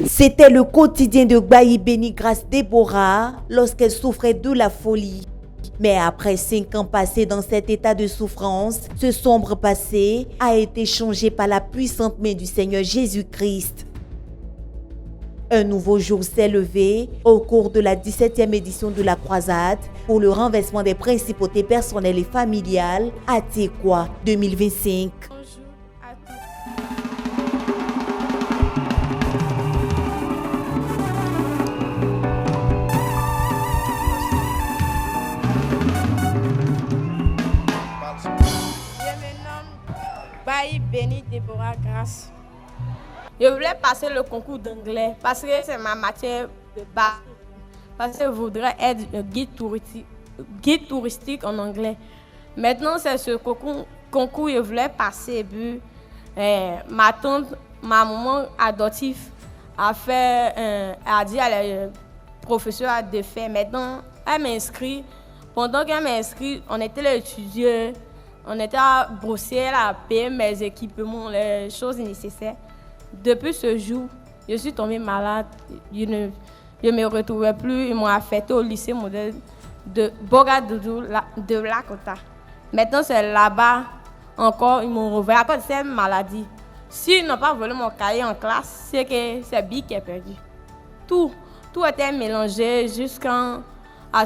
C'était le quotidien de Gbayi Béni Grâce Déborah lorsqu'elle souffrait de la folie. Mais après 5 ans passés dans cet état de souffrance, ce sombre passé a été changé par la puissante main du Seigneur Jésus-Christ. Un nouveau jour s'est levé au cours de la 17e édition de la croisade pour le renversement des principautés personnelles et familiales à Tekwa 2025. Gbayi Béni Déborah Grâce. Je voulais passer le concours d'anglais parce que c'est ma matière de base. Parce que je voudrais être un guide touristique en anglais. Maintenant, c'est ce concours que je voulais passer. Puis, ma tante, ma maman adoptive, a dit à la professeure de faire. Maintenant, elle m'inscrit. Pendant qu'elle m'inscrit, on était les étudiants. On était à Bruxelles, à payer mes équipements, les choses nécessaires. Depuis ce jour, je suis tombée malade. Je ne me retrouvais plus. Ils m'ont affectée au lycée modèle de Bogadoudou de Lakota. Maintenant, c'est là-bas encore, ils m'ont rouvert à cause de cette maladie. S'ils n'ont pas volé mon cahier en classe, c'est que c'est Bi qui est perdu. Tout était mélangé jusqu'à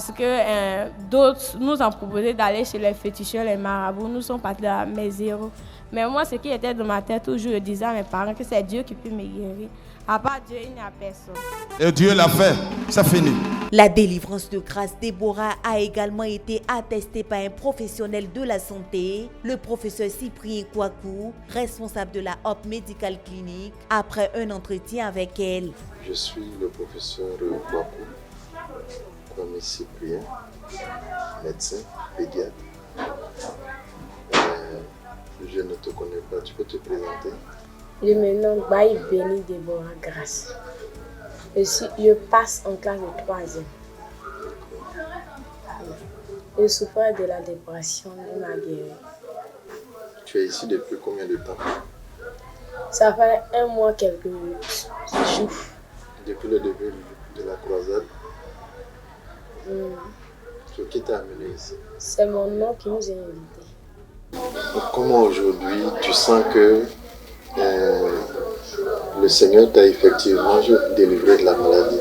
ce que d'autres nous ont proposé d'aller chez les féticheurs, les marabouts. Nous sommes partis à mes zéros. Mais moi, ce qui était dans ma tête, toujours, je disais à mes parents que c'est Dieu qui peut me guérir. À part Dieu, il n'y a personne. Et Dieu l'a fait, c'est fini. La délivrance de Grâce Déborah a également été attestée par un professionnel de la santé, le professeur Cyprien Kouakou, responsable de la Hope Medical Clinic, après un entretien avec elle. Je suis le professeur Kouakou, Kwame Cyprien, médecin, pédiatre. Je ne te connais pas, tu peux te présenter? Je me nomme Gbayi Béni Déborah Grâce. Je passe en classe de 3e. Je souffrais de la dépression, de ma guéri. Tu es ici depuis combien de temps? Ça fait 1 mois, quelques jours. Depuis le début de la croisade? Qui t'a amené ici? C'est mon nom qui nous a invités. Comment aujourd'hui tu sens que le Seigneur t'a effectivement délivré de la maladie?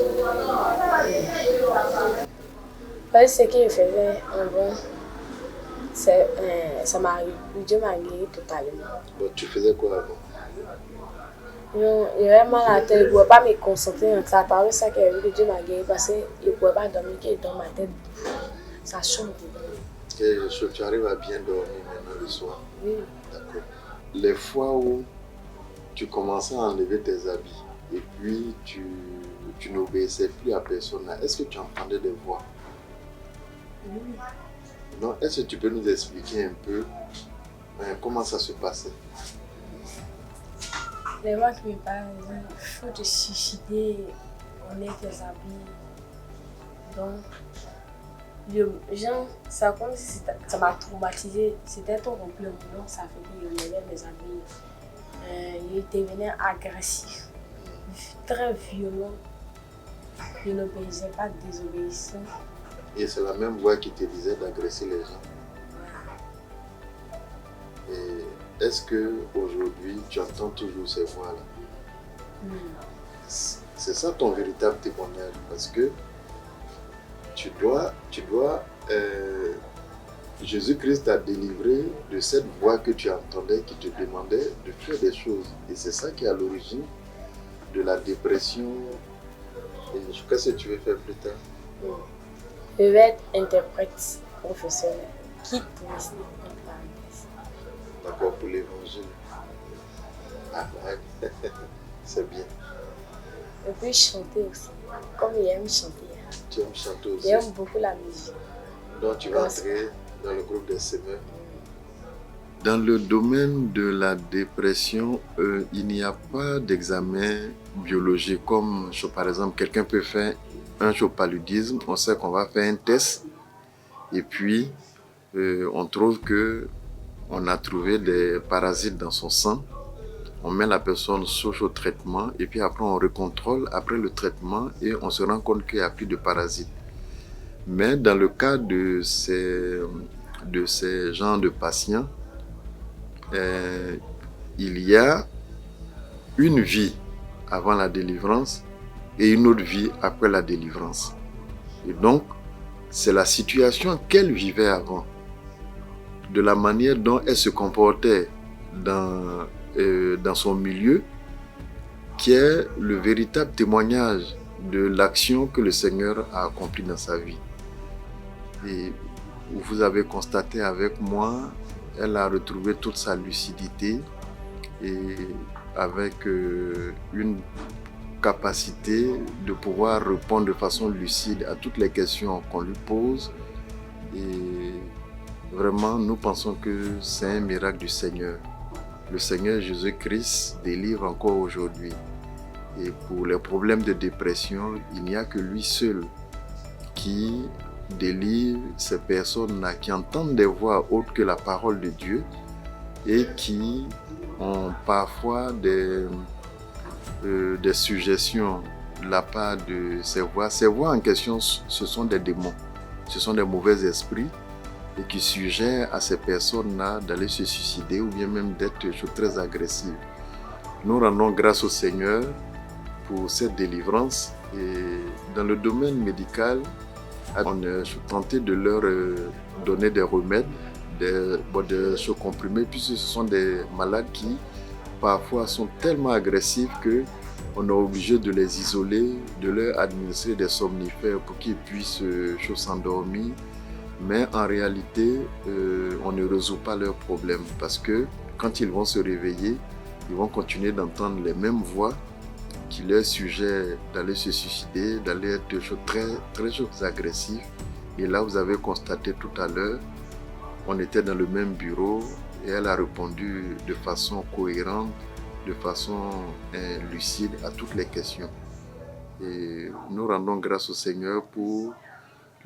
Parce que ce que je faisais avant, ça m'arrive. Dieu m'a guéri totalement. Bon, tu faisais quoi avant? J'avais mal à la tête, je ne pouvais pas me concentrer. Ça a paru ça que Dieu m'a guéri parce que je ne pouvais pas dormir, que dans ma tête, ça change. Tu arrives à bien dormir maintenant le soir? Oui. D'accord. Les fois où tu commençais à enlever tes habits et puis tu n'obéissais plus à personne, est-ce que tu entendais des voix? Oui. Non, est-ce que tu peux nous expliquer un peu comment ça se passait? Les voix qui me parlent, il faut te suicider, enlève tes habits. Donc, ça comme si ça m'a traumatisé. C'était trop rempli au boulot, ça fait que je enlevais mes habits. Il devenait agressif, très violent. Je n'obéissais pas, désobéissant. Et c'est la même voix qui te disait d'agresser les gens. Et est-ce qu'aujourd'hui tu entends toujours ces voix-là? C'est ça ton véritable témoignage, parce que Jésus-Christ t'a délivré de cette voix que tu entendais qui te demandait de faire des choses. Et c'est ça qui est à l'origine de la dépression. Et qu'est-ce que tu veux faire plus tard? Je vais être interprète professionnel, guide touristique. D'accord, pour l'évangile. Ah, c'est bien. Et puis chanter aussi, comme j'aime chanter. Tu aimes chanter aussi? J'aime beaucoup la musique. Donc tu vas entrer dans le groupe des semeurs. Dans le domaine de la dépression, il n'y a pas d'examen biologique comme, par exemple, quelqu'un peut faire un paludisme, on sait qu'on va faire un test et puis on trouve que On a trouvé des parasites dans son sang. On met la personne sous traitement et puis après on recontrôle après le traitement et on se rend compte qu'il n'y a plus de parasites. Mais dans le cas de ces genres de patients, il y a une vie avant la délivrance et une autre vie après la délivrance. Et donc, c'est la situation qu'elle vivait avant, de la manière dont elle se comportait dans son milieu, qui est le véritable témoignage de l'action que le Seigneur a accomplie dans sa vie. Et vous avez constaté avec moi, elle a retrouvé toute sa lucidité et avec une capacité de pouvoir répondre de façon lucide à toutes les questions qu'on lui pose. Et vraiment, nous pensons que c'est un miracle du Seigneur. Le Seigneur Jésus-Christ délivre encore aujourd'hui. Et pour les problèmes de dépression, il n'y a que lui seul qui délivre ces personnes-là qui entendent des voix autres que la parole de Dieu et qui ont parfois des suggestions de la part de ces voix. Ces voix en question, ce sont des démons, ce sont des mauvais esprits et qui suggèrent à ces personnes-là d'aller se suicider ou bien même d'être très agressives. Nous rendons grâce au Seigneur pour cette délivrance et dans le domaine médical, on a tenté de leur donner des remèdes, des comprimés, puisque ce sont des malades qui parfois sont tellement agressifs qu'on est obligé de les isoler, de leur administrer des somnifères pour qu'ils puissent s'endormir. Mais en réalité, on ne résout pas leurs problèmes parce que quand ils vont se réveiller, ils vont continuer d'entendre les mêmes voix qui leur suggèrent d'aller se suicider, d'aller être très, très agressifs. Et là, vous avez constaté tout à l'heure, on était dans le même bureau et elle a répondu de façon cohérente, de façon lucide à toutes les questions. Et nous rendons grâce au Seigneur pour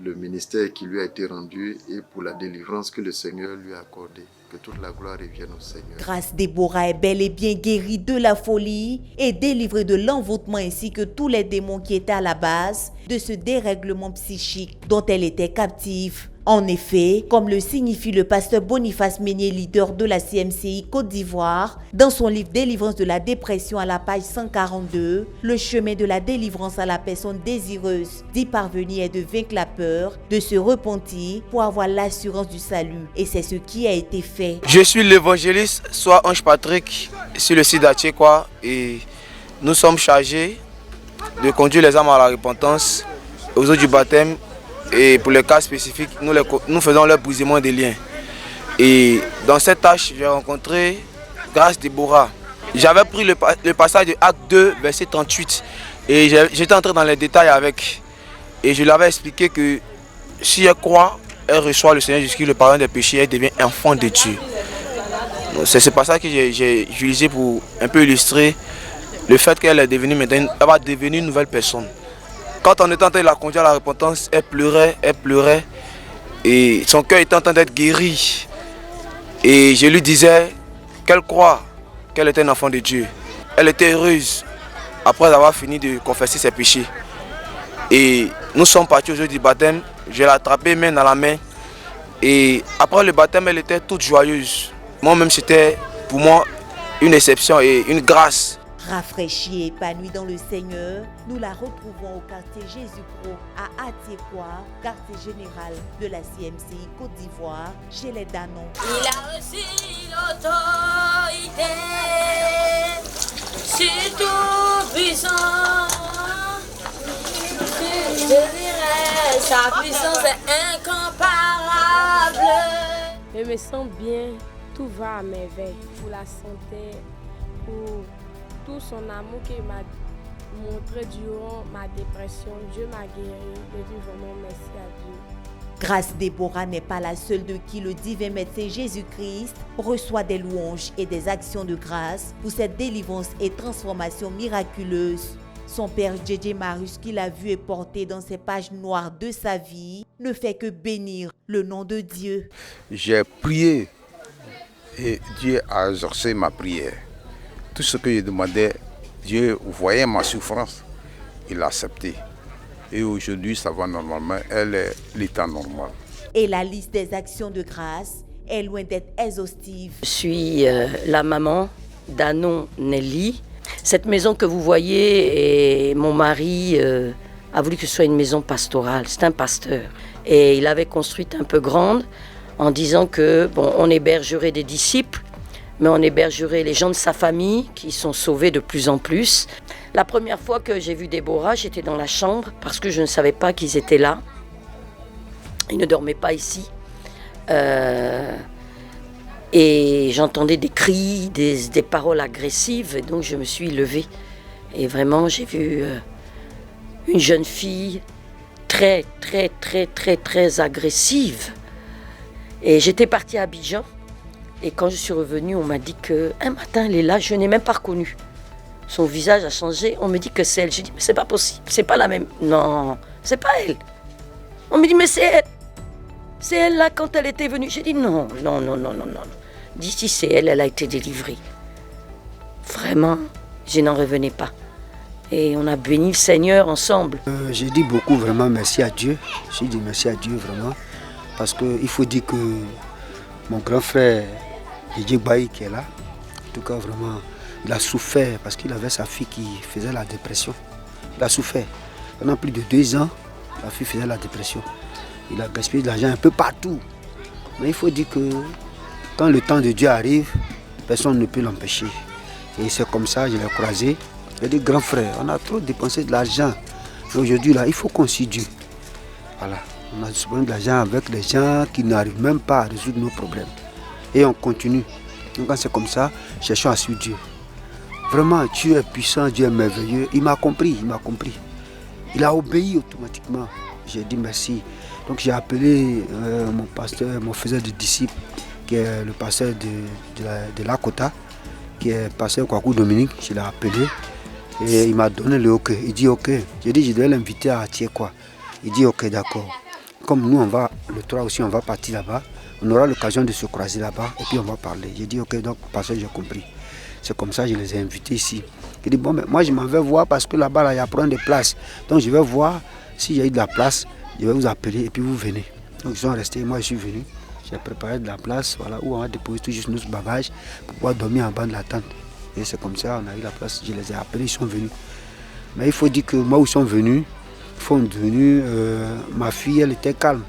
le ministère qui lui a été rendu et pour la délivrance que le Seigneur lui a accordée. Que toute la gloire revienne au Seigneur. Grâce Déborah est bel et bien guérie de la folie et délivrée de l'envoûtement ainsi que tous les démons qui étaient à la base de ce dérèglement psychique dont elle était captive. En effet, comme le signifie le pasteur Boniface Meunier, leader de la CMCI Côte d'Ivoire, dans son livre Délivrance de la dépression à la page 142, le chemin de la délivrance à la personne désireuse d'y parvenir est de vaincre la peur, de se repentir pour avoir l'assurance du salut. Et c'est ce qui a été fait. Je suis l'évangéliste, soit Ange Patrick, sur le site d'Atchekwa, et nous sommes chargés de conduire les âmes à la repentance, aux eaux du baptême. Et pour les cas spécifiques, nous faisons le brisement des liens. Et dans cette tâche, j'ai rencontré Grâce Déborah. J'avais pris le passage de Acte 2, verset 38. Et j'étais entré dans les détails avec. Et je lui avais expliqué que si elle croit, elle reçoit le Seigneur Jésus-Christ, le pardon des péchés, elle devient enfant de Dieu. C'est ce passage que j'ai utilisé pour un peu illustrer le fait qu'elle est devenue maintenant, elle va devenir une nouvelle personne. Quand on était en train de la conduire à la repentance, elle pleurait, et son cœur était en train d'être guéri. Et je lui disais qu'elle croit qu'elle était un enfant de Dieu. Elle était heureuse après avoir fini de confesser ses péchés. Et nous sommes partis au jour du baptême, je l'ai attrapée main dans la main. Et après le baptême, elle était toute joyeuse. Moi-même, c'était pour moi une exception et une grâce. Rafraîchie et épanouie dans le Seigneur, nous la retrouvons au quartier Jésus-Pro à Attiékwa, quartier général de la CMCI Côte d'Ivoire, chez les Danons. Il a reçu l'autorité sur tout puissant. Je dirais, sa puissance est incomparable. Je me sens bien, tout va à merveille pour la santé, pour tout son amour qu'il m'a montré durant ma dépression. Dieu m'a guéri. Je dis vraiment merci à Dieu. Grâce Déborah n'est pas la seule de qui le divin médecin Jésus-Christ reçoit des louanges et des actions de grâce pour cette délivrance et transformation miraculeuse. Son père J.J. Marius, qui l'a vu et porté dans ces pages noires de sa vie, ne fait que bénir le nom de Dieu. J'ai prié Et Dieu a exaucé ma prière. Tout ce que je demandais, Dieu voyait ma souffrance, il l'a accepté. Et aujourd'hui, ça va normalement, elle est l'état normal. Et la liste des actions de grâce est loin d'être exhaustive. Je suis la maman d'Anon Nelly. Cette maison que vous voyez, mon mari a voulu que ce soit une maison pastorale. C'est un pasteur. Et il avait construite un peu grande en disant que on hébergerait des disciples, mais on hébergerait les gens de sa famille qui sont sauvés de plus en plus. La première fois que j'ai vu Déborah, j'étais dans la chambre parce que je ne savais pas qu'ils étaient là. Ils ne dormaient pas ici. Et j'entendais des cris, des paroles agressives, et donc je me suis levée. Et vraiment, j'ai vu une jeune fille très agressive. Et j'étais partie à Abidjan, et quand je suis revenue, on m'a dit qu'un matin, elle est là, je n'ai même pas reconnu. Son visage a changé, on me dit que c'est elle. J'ai dit, mais c'est pas possible, c'est pas la même. Non, c'est pas elle. On me dit, mais c'est elle. C'est elle là quand elle était venue. J'ai dit non. D'ici c'est elle a été délivrée. Vraiment, je n'en revenais pas. Et on a béni le Seigneur ensemble. J'ai dit beaucoup vraiment merci à Dieu. J'ai dit merci à Dieu vraiment. Parce qu'il faut dire que mon grand frère Didier Baï qui est là, en tout cas vraiment, il a souffert parce qu'il avait sa fille qui faisait la dépression. Il a souffert. Pendant plus de 2 ans, la fille faisait la dépression. Il a gaspillé de l'argent un peu partout. Mais il faut dire que quand le temps de Dieu arrive, personne ne peut l'empêcher. Et c'est comme ça, je l'ai croisé. J'ai dit, grand frère, on a trop dépensé de l'argent. Et aujourd'hui, là, il faut qu'on suive Dieu. Voilà. On a dépensé de l'argent avec les gens qui n'arrivent même pas à résoudre nos problèmes. Et on continue. Donc quand c'est comme ça, cherchons à suivre Dieu. Vraiment, Dieu est puissant, Dieu est merveilleux. Il m'a compris, Il a obéi automatiquement. J'ai dit merci. Donc j'ai appelé mon pasteur, mon faiseur de disciples, qui est le pasteur de Lakota, qui est pasteur Kwaku Dominique. Je l'ai appelé et il m'a donné le OK. Il dit OK. J'ai dit je devais l'inviter à Tiekwa. Il dit OK, d'accord. Comme nous, le 3 aussi, on va partir là-bas. On aura l'occasion de se croiser là-bas et puis on va parler. J'ai dit OK, donc pasteur, j'ai compris. C'est comme ça que je les ai invités ici. Il dit bon, mais moi je m'en vais voir parce que là-bas, il y a plein de places. Donc je vais voir s'il y a eu de la place. Je vais vous appeler et puis vous venez. Donc ils sont restés, moi je suis venu. J'ai préparé de la place, voilà, où on va déposer tout juste nos bagages pour pouvoir dormir en bas de la tente. Et c'est comme ça, on a eu la place, je les ai appelés, ils sont venus. Mais il faut dire que moi où ils sont venus, ma fille, elle était calme.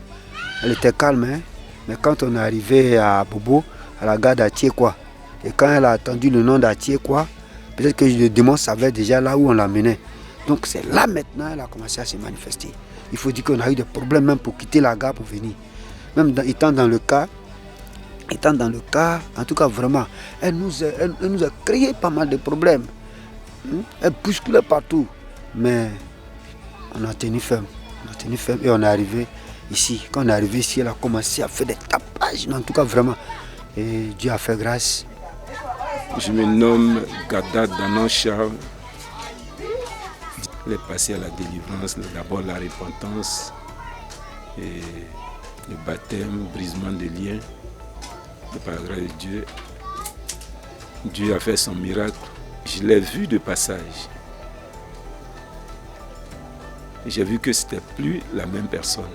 Elle était calme, hein. Mais quand on est arrivé à Bobo, à la gare d'Atiekwa, et quand elle a entendu le nom d'Atiekwa, peut-être que le démon savait déjà là où on l'amenait. Donc c'est là maintenant qu'elle a commencé à se manifester. Il faut dire qu'on a eu des problèmes même pour quitter la gare pour venir. Même étant dans le cas, en tout cas vraiment, elle nous a créé pas mal de problèmes. Elle bousculait partout. Mais on a tenu ferme. Et on est arrivé ici. Quand on est arrivé ici, elle a commencé à faire des tapages. En tout cas vraiment. Et Dieu a fait grâce. Je me nomme Gada Danan Charles. Il est passé à la délivrance, d'abord la repentance et le baptême, brisement de liens. Et par la grâce de Dieu, Dieu a fait son miracle. Je l'ai vu de passage. J'ai vu que ce n'était plus la même personne.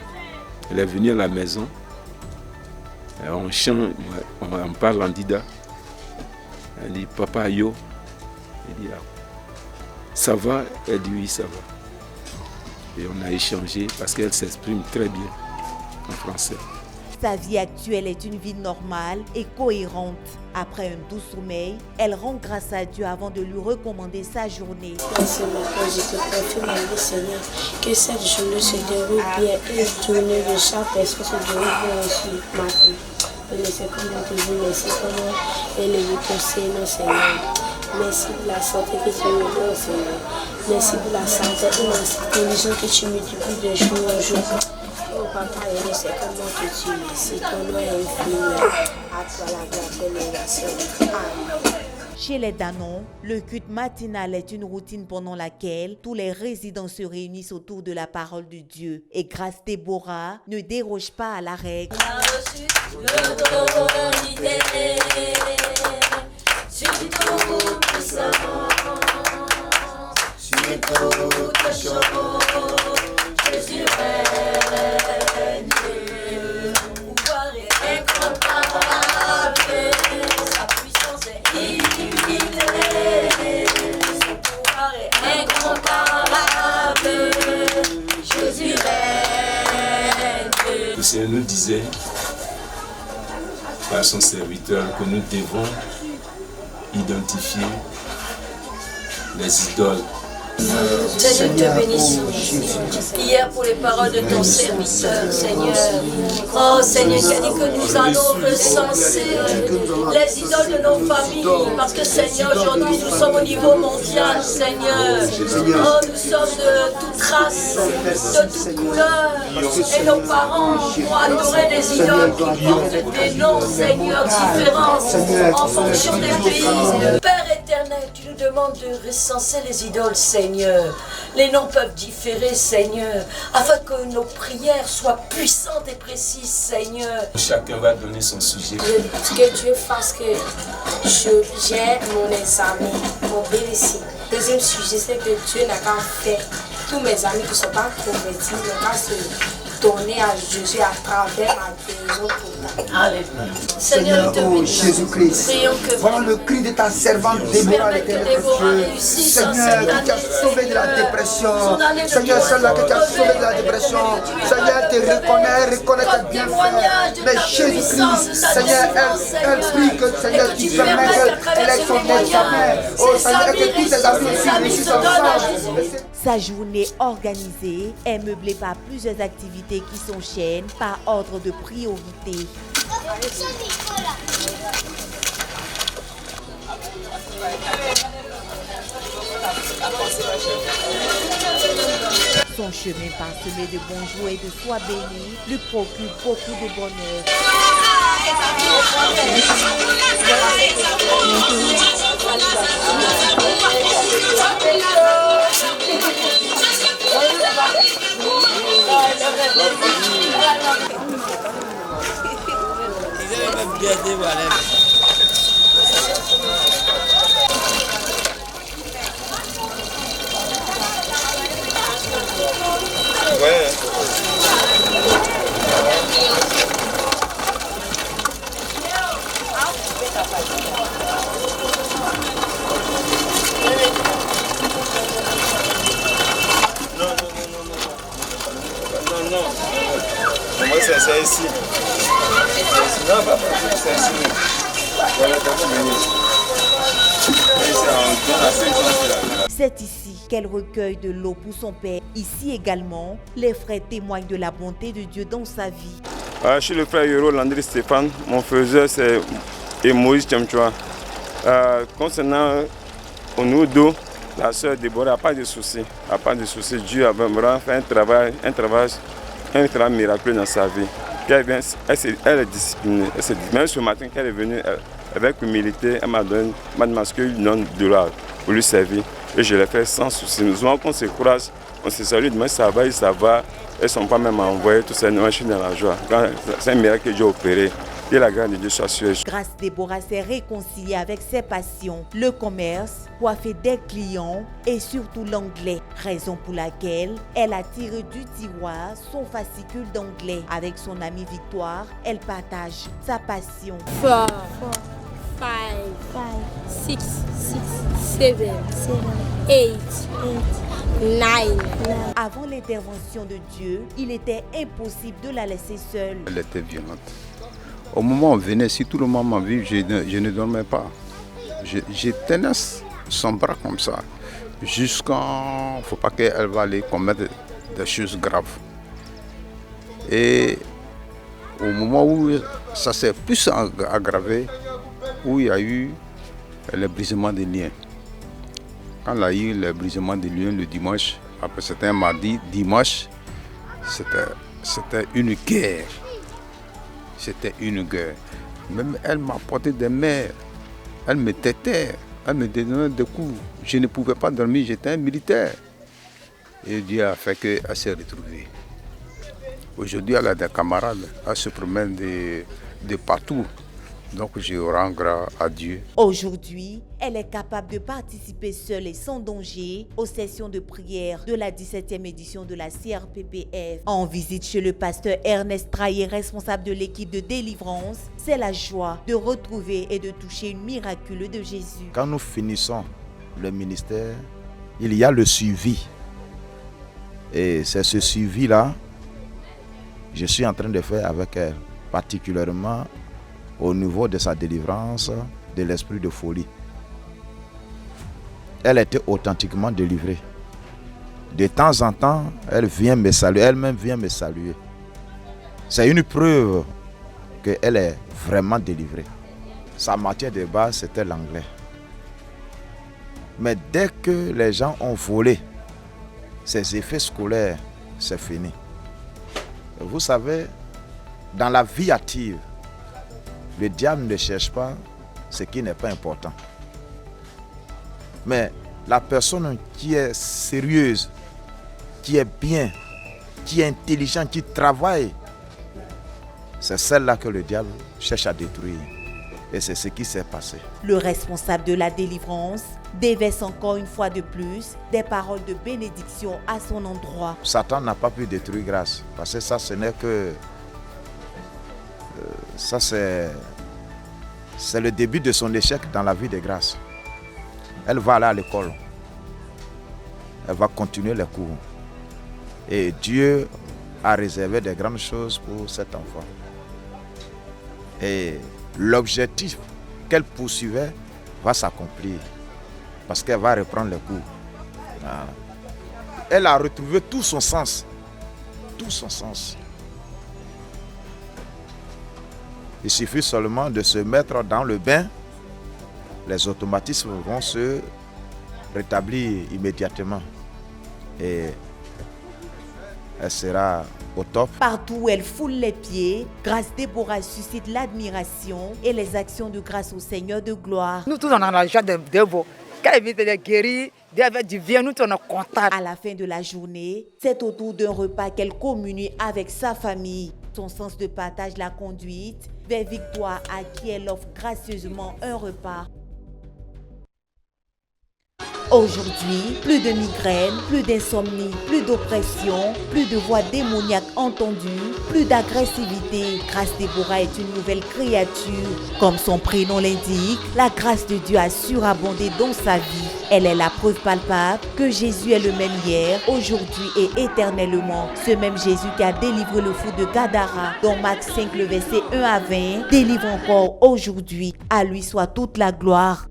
Elle est venue à la maison, on chante, on parle en dida. Elle dit Papa Yo. Elle dit ça va? Elle dit oui, ça va. Et on a échangé parce qu'elle s'exprime très bien en français. Sa vie actuelle est une vie normale et cohérente. Après un doux sommeil, elle rend grâce à Dieu avant de lui recommander sa journée. Merci mon Père, je te confie ma vie, Seigneur. Que cette journée se déroule bien et une journée de chaque personne se déroule bien aussi, ma vie. Je sais comment toujours, merci comment élever ton Seigneur, Seigneur. Merci pour la santé que tu me donnes, Seigneur. Merci pour la santé et l'intelligence que tu multiplies de jour en jour. Oh papa, je sais comment te tuer. Si ton nom est infini, à toi la gloire de l'élection. Amen. Chez les Danons, le culte matinal est une routine pendant laquelle tous les résidents se réunissent autour de la parole de Dieu. Et Grâce Déborah ne déroge pas à la règle. Le Seigneur nous disait par son serviteur que nous devons identifier les idoles. Seigneur, te bénisse. Hier pour les paroles de ton serviteur, Seigneur. Oh Seigneur, qui a dit que nous allons recenser les idoles de nos familles. Parce que Seigneur, aujourd'hui nous sommes au niveau mondial, Seigneur. Oh, nous sommes de toute race, de toute couleur. Et nos parents ont adoré des idoles qui portent des noms, Seigneur, différents en fonction des pays. Père éternel, tu nous demandes de recenser les idoles, Seigneur. Les noms peuvent différer, Seigneur, afin que nos prières soient puissantes et précises, Seigneur. Chacun va donner son sujet. Que Dieu fasse que j'ai mon examen, mon bénéfice. Deuxième sujet, c'est que Dieu n'a qu'à faire tous mes amis qui ne sont pas convertis, n'ont qu'à se donner à Jésus à travers la guérison pour moi. Alléluia. Seigneur, oh Jésus-Christ, prions que voilà le cri de ta servante Déborah, l'éternel Dieu. Seigneur, qui t'a sauvé de la dépression. Seigneur, celle-là qui t'a sauvé de la dépression. Seigneur, te reconnaît tes bienfaits. Mais Jésus-Christ, Seigneur, elle prie que Seigneur, tu permets qu'elle ait son examen. Oh Seigneur, que tous ses amis aussi réussissent ensemble. Sa journée organisée est meublée par plusieurs activités qui s'enchaînent par ordre de priorité. Son chemin parsemé de bons jours et de soie bénie lui procure beaucoup de bonheur. Non. Moi, c'est ici. Non, papa, c'est ici. Voilà, c'est ici qu'elle recueille de l'eau pour son père. Ici également, les frères témoignent de la bonté de Dieu dans sa vie. Je suis le frère Yoro Landry Stéphane. Mon frère, c'est Moïse Tchamchoua. Concernant Onoudo, la sœur Déborah, n'a pas de soucis. Dieu a vraiment fait un travail miraculeux dans sa vie. Elle est disciplinée. Même ce matin, qu'elle est venue avec humilité, elle m'a donné $1 pour lui servir. Et je l'ai fait sans souci. Nous avons qu'on se courage, on se salue, demain ça va. Elles ne sont pas même envoyées, tout ça, je suis dans la joie. C'est un miracle que Dieu a opéré. Et la grâce de Dieu soit sur elle. Grâce Déborah s'est réconciliée avec ses passions, le commerce, coiffer des clients et surtout l'anglais. Raison pour laquelle elle a tiré du tiroir son fascicule d'anglais. Avec son amie Victoire, elle partage sa passion. 4, 5, 6, 7, 8, 9. Avant l'intervention de Dieu, il était impossible de la laisser seule. Elle était violente. Au moment où on venait, si tout le monde m'a vu, je ne dormais pas. Je tenais son bras comme ça, jusqu'à... Il ne faut pas qu'elle va aller commettre des choses graves. Et au moment où ça s'est plus aggravé, où il y a eu le brisement des liens. Quand il y a eu le brisement des liens le dimanche, après c'était un mardi, dimanche, c'était une guerre. C'était une guerre. Même elle m'a porté des mères Elle me têtait, elle me donnait des coups. Je ne pouvais pas dormir, j'étais un militaire. Et Dieu a fait qu'elle s'est retrouvée. Aujourd'hui, elle a des camarades, elle se promène de partout. Donc je rends grâce à Dieu. Aujourd'hui, elle est capable de participer seule et sans danger aux sessions de prière de la 17e édition de la CRPPF. En visite chez le pasteur Ernest Traillé, responsable de l'équipe de délivrance, c'est la joie de retrouver et de toucher une miraculeuse de Jésus. Quand nous finissons le ministère, il y a le suivi. Et c'est ce suivi-là que je suis en train de faire avec elle, particulièrement au niveau de sa délivrance de l'esprit de folie. Elle était authentiquement délivrée. De temps en temps, elle vient me saluer, elle-même vient me saluer. C'est une preuve qu'elle est vraiment délivrée. Sa matière de base, c'était l'anglais. Mais dès que les gens ont volé ses effets scolaires, c'est fini. Vous savez, dans la vie active, le diable ne cherche pas ce qui n'est pas important. Mais la personne qui est sérieuse, qui est bien, qui est intelligente, qui travaille, c'est celle-là que le diable cherche à détruire. Et c'est ce qui s'est passé. Le responsable de la délivrance déverse encore une fois de plus des paroles de bénédiction à son endroit. Satan n'a pas pu détruire grâce, parce que ça, ce n'est que... ça, c'est le début de son échec dans la vie de grâce. Elle va aller à l'école. Elle va continuer les cours. Et Dieu a réservé des grandes choses pour cet enfant. Et l'objectif qu'elle poursuivait va s'accomplir. Parce qu'elle va reprendre les cours. Voilà. Elle a retrouvé tout son sens. Tout son sens. Il suffit seulement de se mettre dans le bain. Les automatismes vont se rétablir immédiatement. Et elle sera au top. Partout où elle foule les pieds, Grâce Déborah suscite l'admiration et les actions de grâce au Seigneur de gloire. Nous tous, on a la joie de Déborah. Quand elle est guérie, Dieu avait du bien, nous tous, on est contents. À la fin de la journée, c'est autour d'un repas qu'elle communie avec sa famille. Son sens de partage l'a conduite vers Victoire, à qui elle offre gracieusement un repas. Aujourd'hui, plus de migraines, plus d'insomnie, plus d'oppression, plus de voix démoniaques entendues, plus d'agressivité. Grâce Déborah est une nouvelle créature. Comme son prénom l'indique, la grâce de Dieu a surabondé dans sa vie. Elle est la preuve palpable que Jésus est le même hier, aujourd'hui et éternellement. Ce même Jésus qui a délivré le fou de Gadara, dans Marc 5, le verset 1 à 20, délivre encore aujourd'hui. À lui soit toute la gloire.